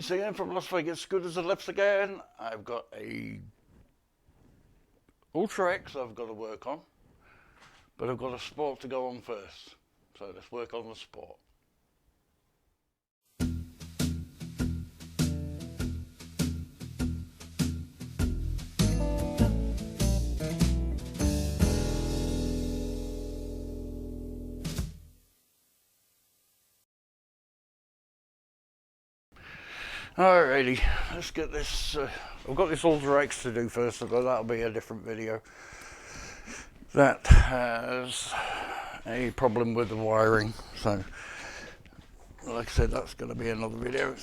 Seeing from Las Vegas Scooters and Lifts again. I've got a Ultra X I've got to work on, but I've got a Sport to go on first. So let's work on the Sport. Alrighty, let's get this. I've got this Ultra X to do first, so that'll be a different video. That has a problem with the wiring, so like I said, that's going to be another video.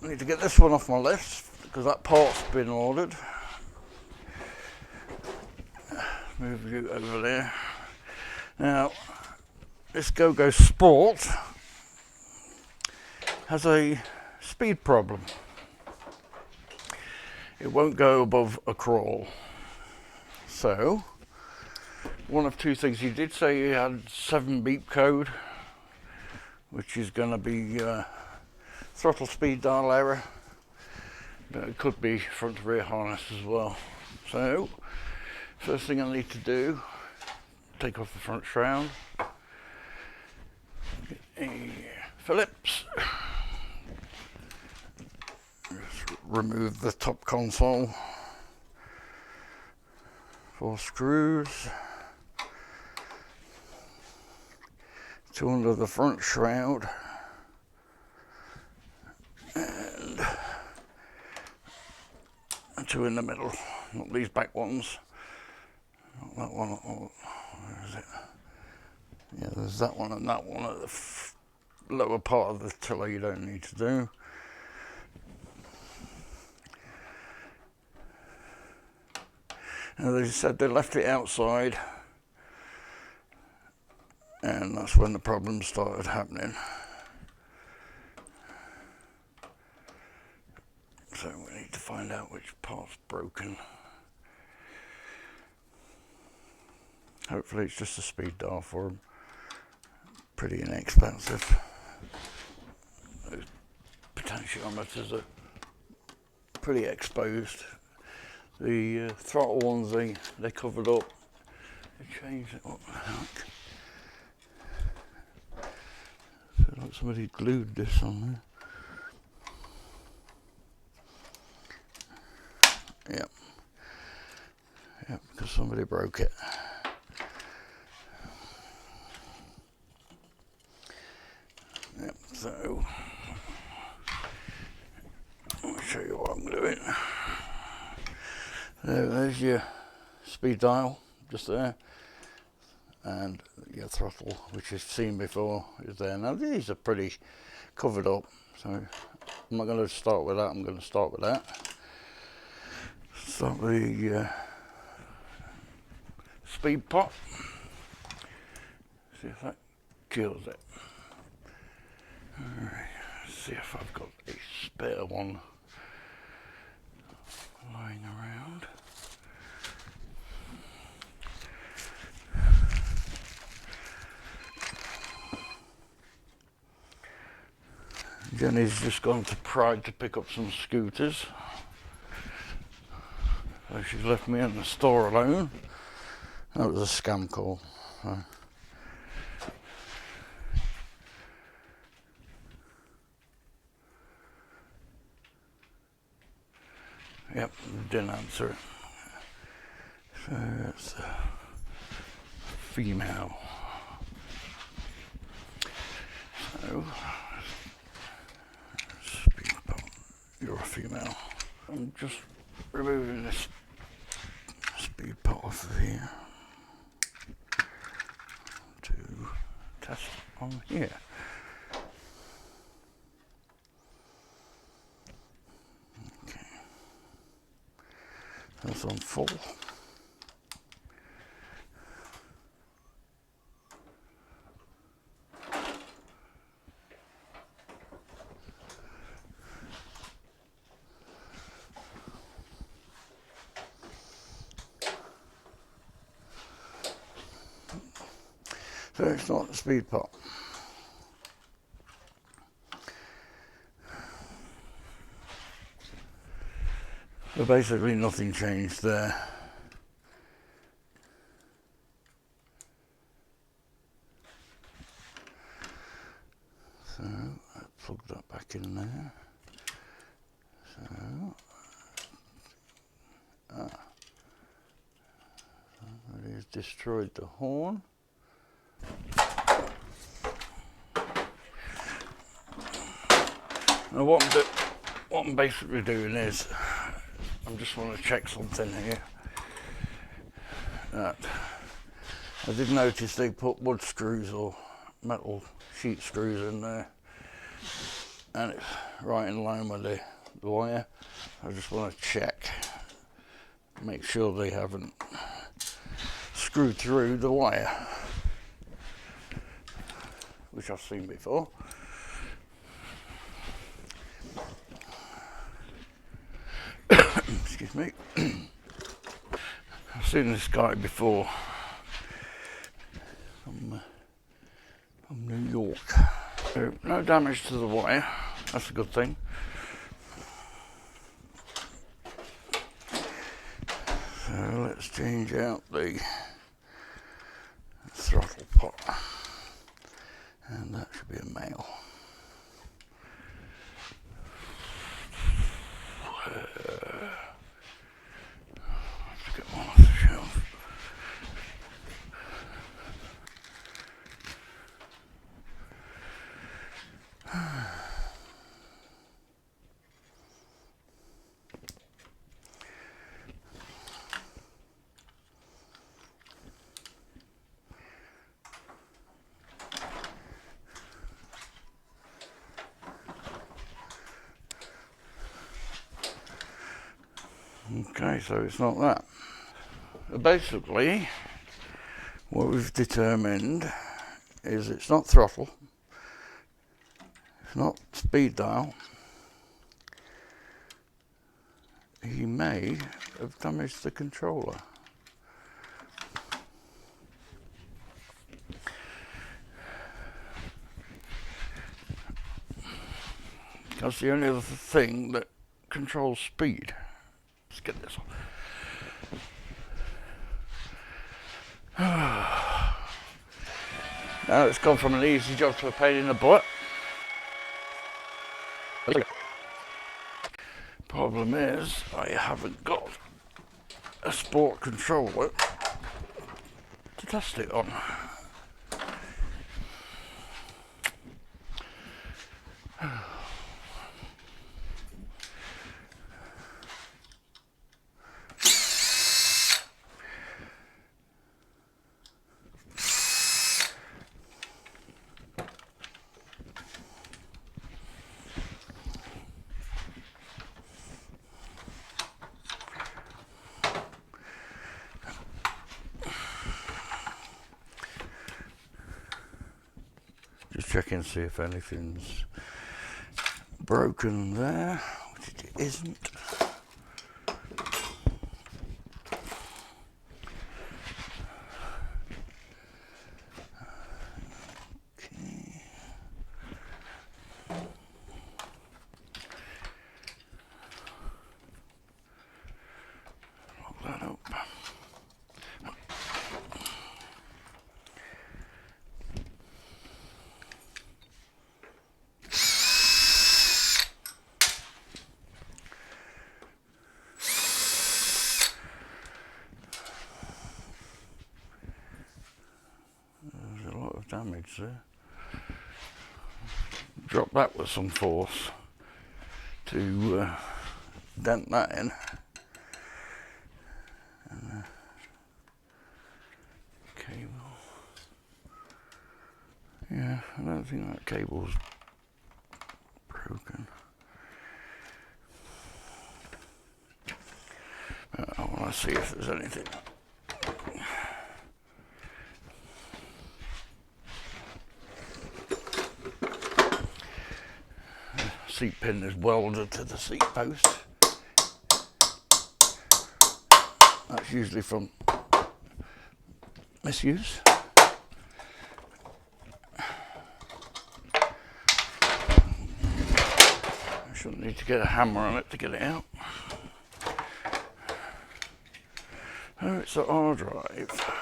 I need to get this one off my list because that part's been ordered. Move you over there. Now, this Go-Go Sport has a speed problem. It won't go above a crawl. So, one of two things. You did say you had 7 beep code, which is going to be throttle speed dial error, but it could be front to rear harness as well. So, first thing I need to do, take off the front shroud, get a Phillips. Remove the top console, 4 screws, 2 under the front shroud, and 2 in the middle, not these back ones, not that one, where is it? Yeah, there's that one and that one at the lower part of the tiller you don't need to do. And they said they left it outside, and that's when the problem started happening. So we need to find out which part's broken. Hopefully it's just a speed dial for them. Pretty inexpensive. Those potentiometers are pretty exposed. The throttle ones, they covered up. They changed it. What the heck? I feel like somebody glued this on there. Yep. Yep, because somebody broke it. Yep, so I'll show you what I'm doing. There's your speed dial, just there, and your throttle, which you've seen before, is there. Now these are pretty covered up, so I'm not going to start with that. I'm going to start with that. Start with the speed pot. See if that kills it. Alright, see if I've got a spare one lying around. Jenny's just gone to Pride to pick up some scooters, so she's left me in the store alone. That was a scam call. So. Yep, didn't answer it. So that's a female. So, speed bump. You're a female. I'm just removing this speed pot off of here to test on here. Okay. That's on full. So it's not the speed pot. So basically nothing changed there. So I plug that back in there. So it has destroyed the horn. Now what I'm basically doing is I just want to check something here. That I did notice they put wood screws or metal sheet screws in there, and it's right in line with the wire. I just want to check, make sure they haven't screwed through the wire, which I've seen before. Excuse me. I've seen this guy before from New York. So no damage to the wire, that's a good thing. So let's change out the throttle pot, and that should be a male. Let's get one off the shelf. Okay, so it's not that. Basically, what we've determined is it's not throttle, it's not speed dial. He may have damaged the controller. That's the only other thing that controls speed. Let's get this on. Now it's gone from an easy job to a pain in the butt. Problem is, I haven't got a sport controller to test it on. Just check and see if anything's broken there, which it isn't. Okay. Lock that up. There's a lot of damage there. Drop that with some force to dent that in. And cable. Yeah, I don't think that cable's broken. I want to see if there's anything. Seat pin is welded to the seat post. That's usually from misuse. I shouldn't need to get a hammer on it to get it out. Oh, it's the R drive.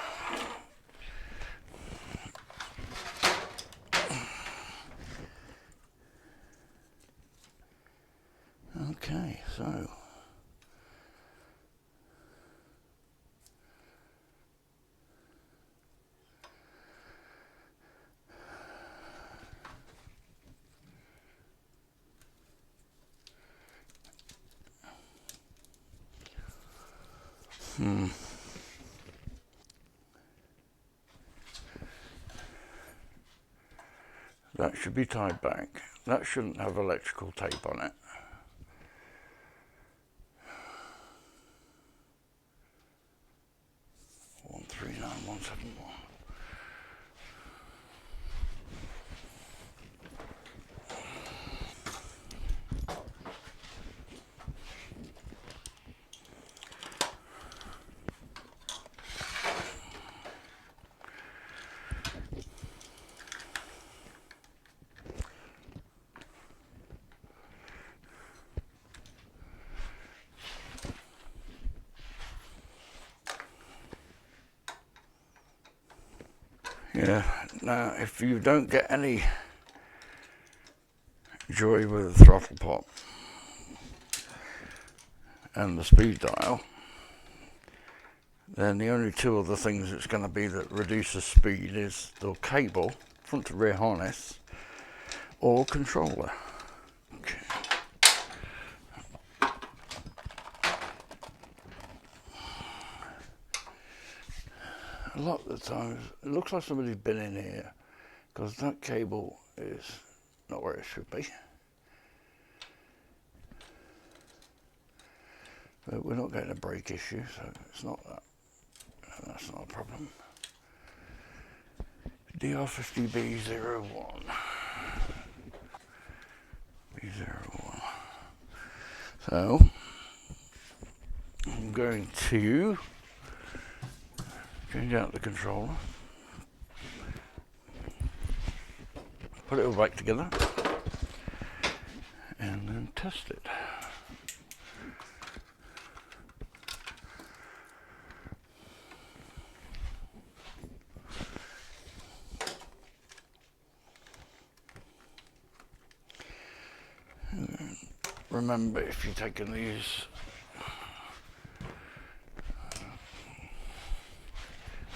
Okay, so that should be tied back. That shouldn't have electrical tape on it. One 39171. Yeah, now if you don't get any joy with the throttle pot and the speed dial, then the only two other things it's going to be that reduces speed is the cable, front to rear harness, or controller. Okay. A lot of the times, it looks like somebody's been in here, because that cable is not where it should be. But we're not getting a brake issue, so it's not that. That's not a problem. DR50B01. B01. So, I'm going to change out the controller, put it all back together, and then test it. Remember, if you're taking these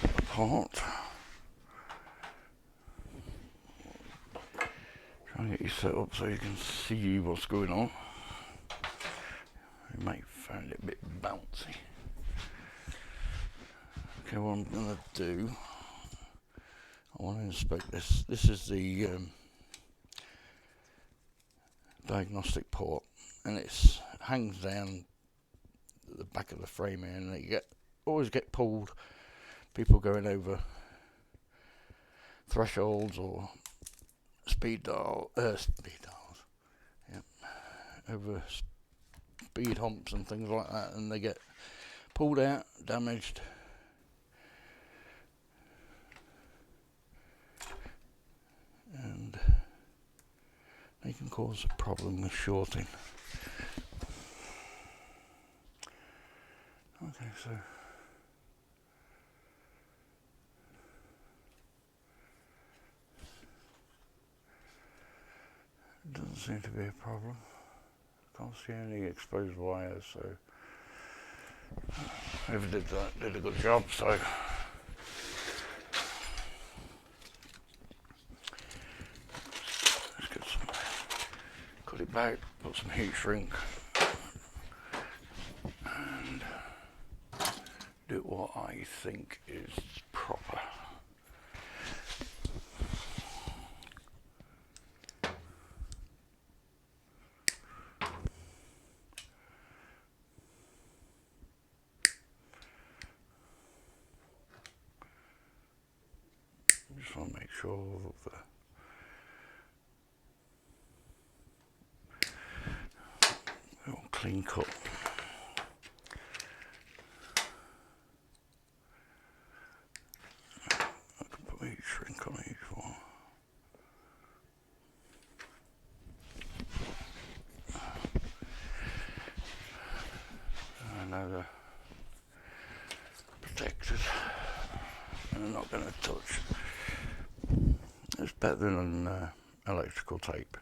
apart, try and get you set up so you can see what's going on. You might find it a bit bouncy. Okay, what I'm going to do, I want to inspect this. This is the diagnostic port, and it hangs down the back of the frame here, and you always get pulled. People going over thresholds or speed dials, yep, over speed humps and things like that, and they get pulled out, damaged. And they can cause a problem with shorting. Okay, so it doesn't seem to be a problem. Can't see any exposed wires, so whoever did that did a good job. So let's get some, cut it back, put some heat shrink, and do what I think is proper. Just want to make sure all of the all clean cut. I can put heat shrink on each one. I know protected and they're not going to touch. It's better than electrical tape.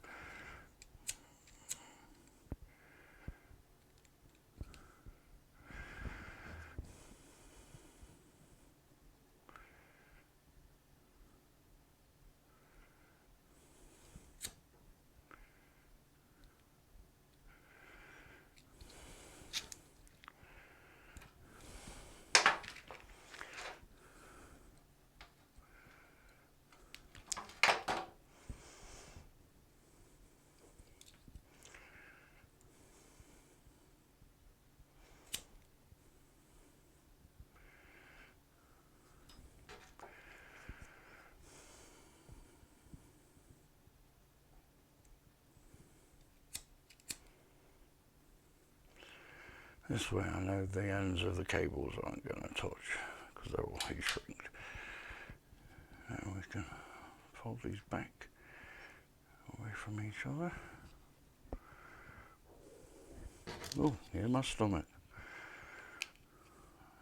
This way I know the ends of the cables aren't going to touch because they're all heat shrinked. Now we can fold these back away from each other. Oh, near my stomach.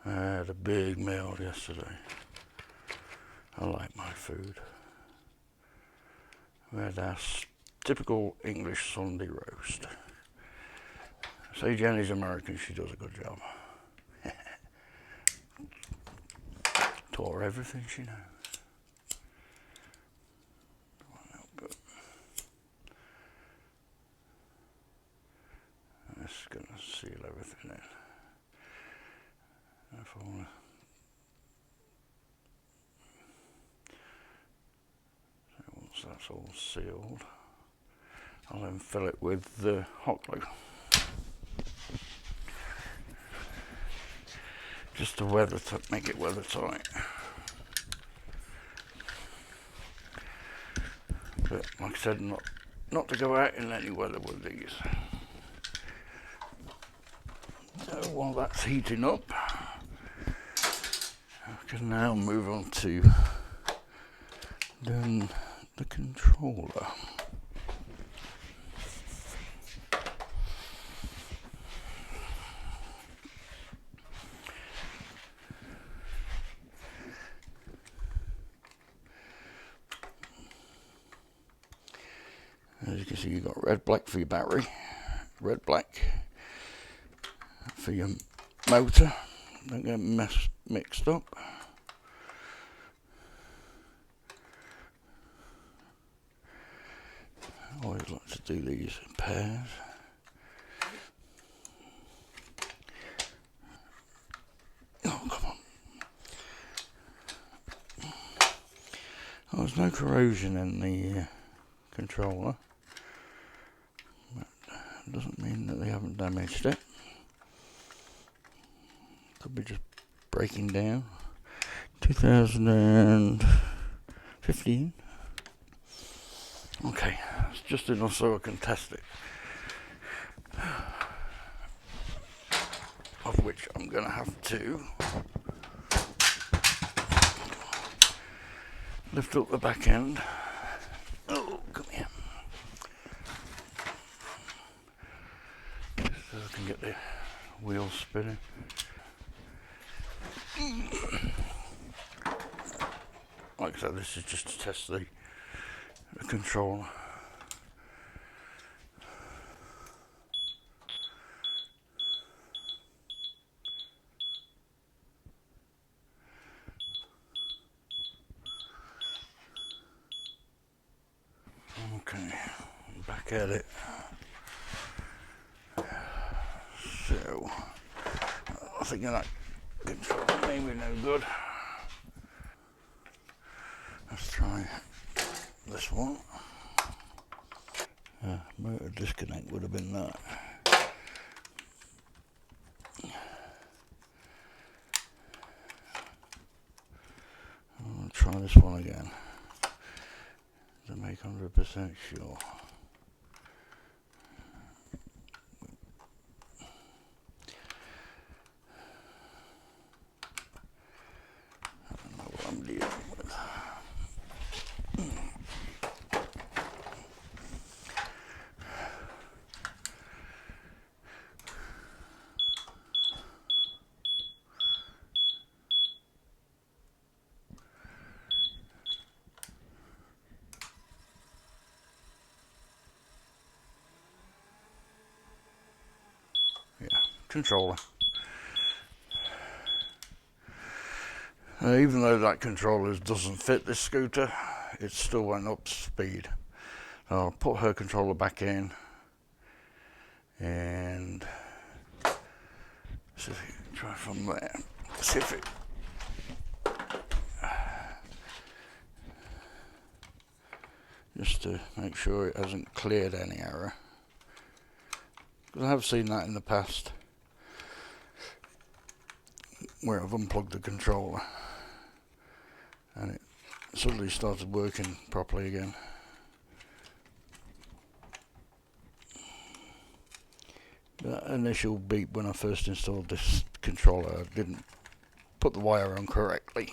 I had a big meal yesterday. I like my food. We had our typical English Sunday roast. Say Jenny's American, she does a good job. Taught her everything she knows. This is going to seal everything in. If I want to, once that's all sealed, I'll then fill it with the hot glue. Just to make it weather tight. But like I said, not to go out in any weather with these. So while that's heating up, I can now move on to doing the controller. As you can see, you've got red, black for your battery, red, black for your motor. Don't get mixed up. I always like to do these in pairs. Oh, come on. Oh, there's no corrosion in the controller. Doesn't mean that they haven't damaged it. Could be just breaking down. 2015. Okay, it's just enough so I can test it. Of which I'm going to have to lift up the back end. Oh, come here. So I can get the wheels spinning. Like I said, this is just to test the controller. Okay, back at it. So, I think that controller may be no good. Let's try this one. Motor disconnect would have been that. I'll try this one again to make 100% sure. I don't know what I'm dealing with. controller. Even though that controller doesn't fit this scooter, it still went up speed. I'll put her controller back in and see if we can try from there. See if it. Just to make sure it hasn't cleared any error. Because I have seen that in the past where I've unplugged the controller and it suddenly started working properly again. That initial beep when I first installed this controller, I didn't put the wire on correctly.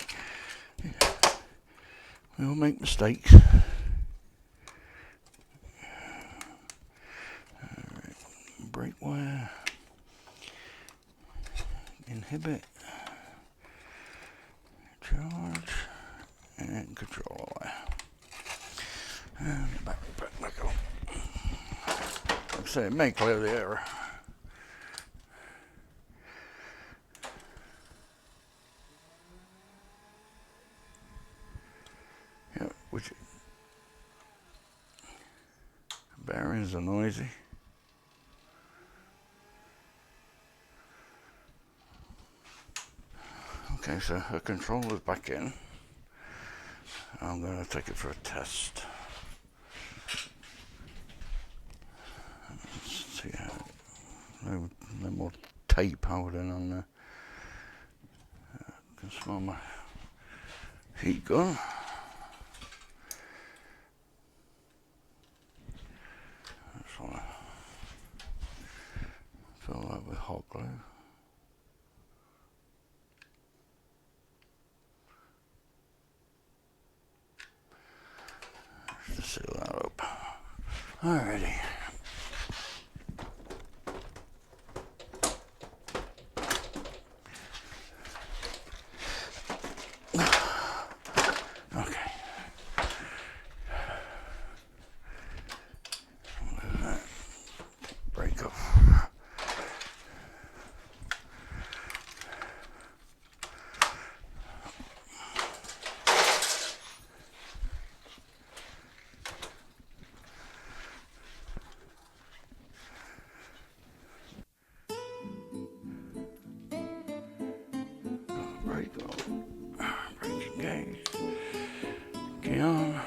We all make mistakes. Brake wire, inhibit, charge, and controller wire. And back on. Like I say, it may clear the error. Yeah, which bearings are noisy. Okay, so her controller's back in. I'm going to take it for a test. Let's see how. No more tape holding on there. I can smell my heat gun. I just want to fill that with hot glue. To seal that up. Alrighty. Okay. Let that break off. Brake engaged. Key on.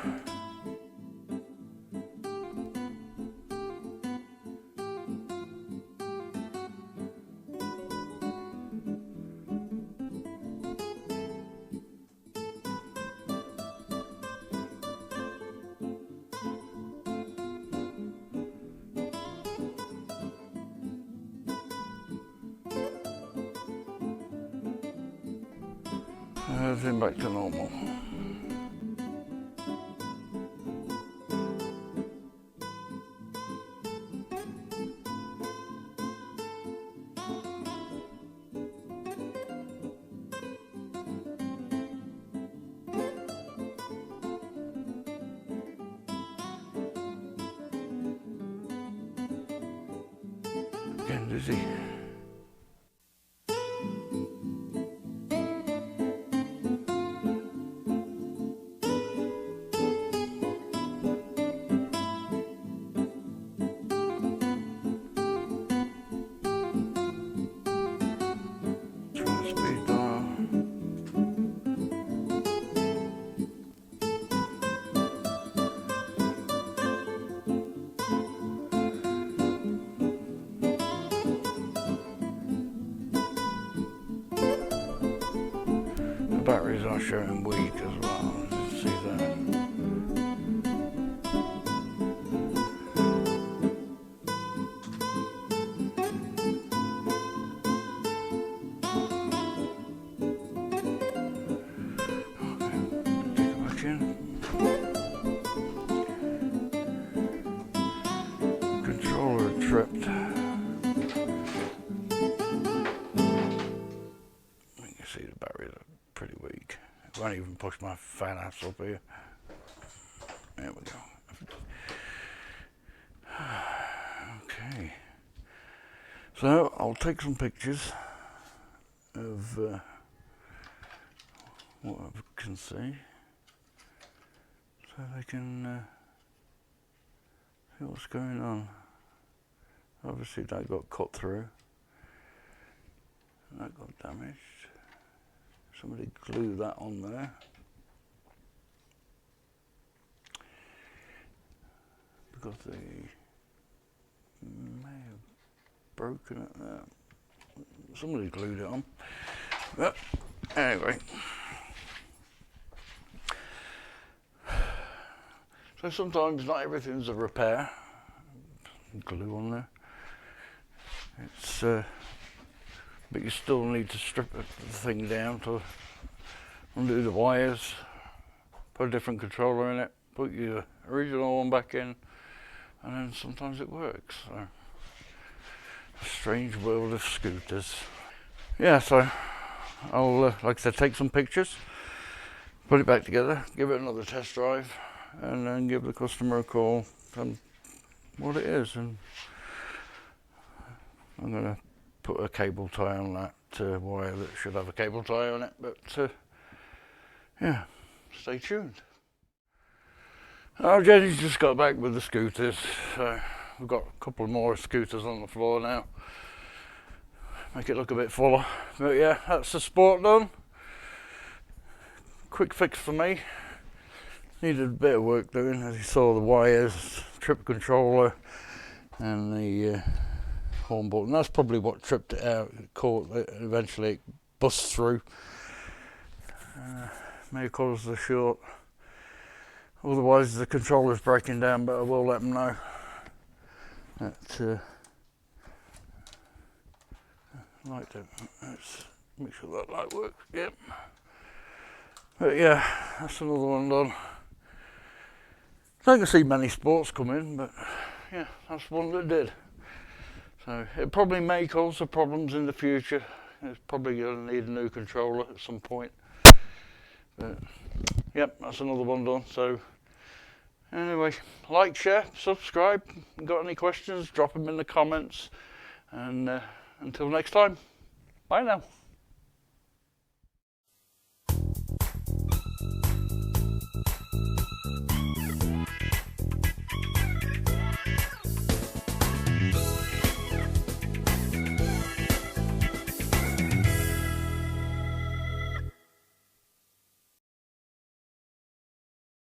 Everything back to normal. Getting dizzy. Speed dial. The batteries are showing weak as well. See that? Controller tripped. You can see the batteries are pretty weak. I won't even push my fan ass up here. There we go. Okay. So I'll take some pictures of what I can see, so they can see what's going on. Obviously that got cut through, that got damaged. Somebody glued that on there. Because they may have broken it there. Somebody glued it on. But anyway. So sometimes not everything's a repair. Glue on there. It's but you still need to strip the thing down to undo the wires, put a different controller in it, put your original one back in, and then sometimes it works. So, a strange world of scooters. Yeah, so I'll, like I said, take some pictures, put it back together, give it another test drive, and then give the customer a call, tell them what it is, and I'm going to put a cable tie on that wire that should have a cable tie on it, but yeah, stay tuned. Oh, Jenny's just got back with the scooters, so we've got a couple more scooters on the floor now. Make it look a bit fuller. But yeah, that's the sport done. Quick fix for me. Needed a bit of work doing, as you saw the wires, trip controller, and the horn button. That's probably what tripped it out. It caught it, eventually it busts through. May have caused the short. Otherwise the controller's breaking down, but I will let them know. That light don't. Let's make sure that light works. Yep. But yeah, that's another one done. I don't see many sports come in, but yeah, that's one that did. So it probably may cause some problems in the future. It's probably going to need a new controller at some point. But yep, that's another one done. So anyway, like, share, subscribe. Got any questions, drop them in the comments. And until next time, bye now.